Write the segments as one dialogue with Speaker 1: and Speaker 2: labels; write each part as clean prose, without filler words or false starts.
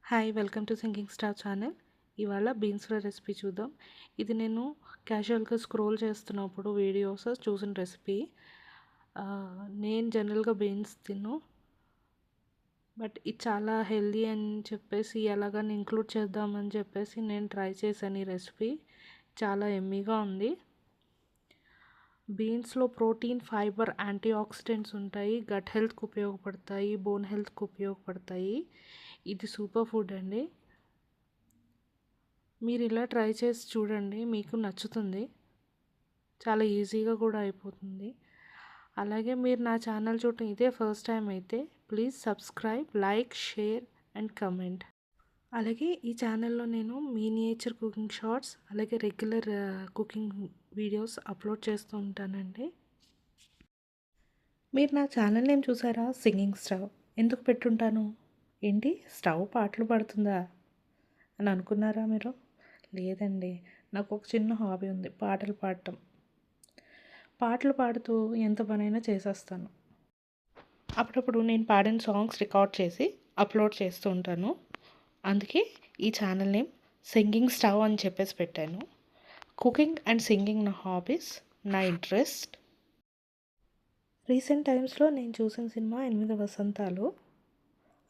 Speaker 1: Hi welcome to singing star channel. ఇవాళ beans fry recipe చూద్దాం. ఇది నేను క్యాజువల్గా స్క్రోల్ చేస్తున్నప్పుడు వీడియోస్ చూసిన రెసిపీ. నేను జనరల్గా బీన్స్ తిన్ను, బట్ ఇది చాలా హెల్దీ అని చెప్పేసి ఎలాగని ఇంక్లూడ్ చేద్దామని చెప్పేసి నేను ట్రై చేశాను ఈ రెసిపీ. చాలా ఎమ్మీగా ఉంది. బీన్స్లో ప్రోటీన్, ఫైబర్, యాంటీ ఆక్సిడెంట్స్ ఉంటాయి. గట్ హెల్త్కి ఉపయోగపడతాయి, బోన్ హెల్త్కి ఉపయోగపడతాయి. ఇది సూపర్ ఫుడ్ అండి. మీరు ఇలా ట్రై చేసి చూడండి, మీకు నచ్చుతుంది. చాలా ఈజీగా కూడా అయిపోతుంది. అలాగే మీరు నా ఛానల్ చూడటం ఇదే ఫస్ట్ టైం అయితే please subscribe, like, share and comment. అలాగే ఈ ఛానల్లో నేను మినియేచర్ కుకింగ్ షార్ట్స్ అలాగే రెగ్యులర్ కుకింగ్ వీడియోస్ అప్లోడ్ చేస్తూ ఉంటానండి. మీరు నా ఛానల్ నేమ్ చూసారా? Singing stove. ఎందుకు పెట్టుంటాను? ఏంటి స్టవ్ పాటలు పాడుతుందా అని అనుకున్నారా మీరు? లేదండి, నాకు ఒక చిన్న హాబీ ఉంది, పాటలు పాడటం. పాటలు పాడుతూ ఎంత పనైనా చేసేస్తాను. అప్పుడప్పుడు నేను పాడిన సాంగ్స్ రికార్డ్ చేసి అప్లోడ్ చేస్తూ ఉంటాను. అందుకే ఈ ఛానల్ నేమ్ సింగింగ్ స్టవ్ అని చెప్పేసి పెట్టాను. కుకింగ్ అండ్ సింగింగ్ నా హాబీస్, నా ఇంట్రెస్ట్. రీసెంట్ టైమ్స్లో నేను చూసిన సినిమా 8 వసంతాలు.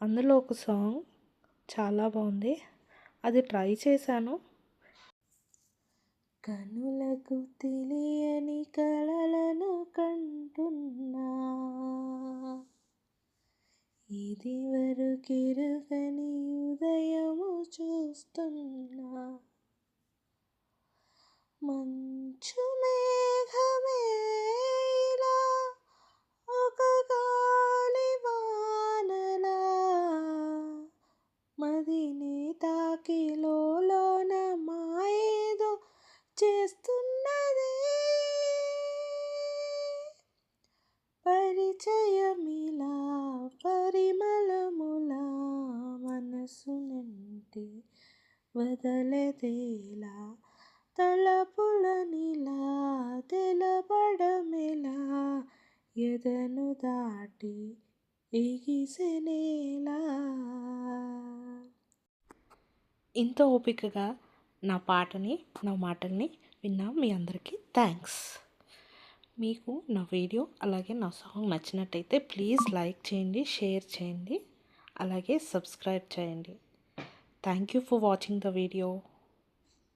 Speaker 1: అందులో ఒక సాంగ్ చాలా బాగుంది, అది ట్రై చేశాను. కనులకు తెలియని కలలను కంటున్నా, ఇది వరకెరుగని ఉదయము చూస్తున్నా, మంచు మేఘమేలా ఒక గాలి వానలా మదిని తాకిలోన మాయేదో చేస్తున్నది, పరిచయమిలా పరిమళములా మనసునంటి వదలదేలా, తలపులనిలా తెలబడమెలా, ఎదను దాటి ఎగిసెనేలా. ఇంత ఓపికగా నా మాటల్ని విన్న మీ అందరికీ థ్యాంక్స్. మీకు నా వీడియో అలాగే నా సాంగ్ నచ్చినట్టయితే ప్లీజ్ లైక్ చేయండి, షేర్ చేయండి, అలాగే సబ్స్క్రైబ్ చేయండి. Thank you for watching the video.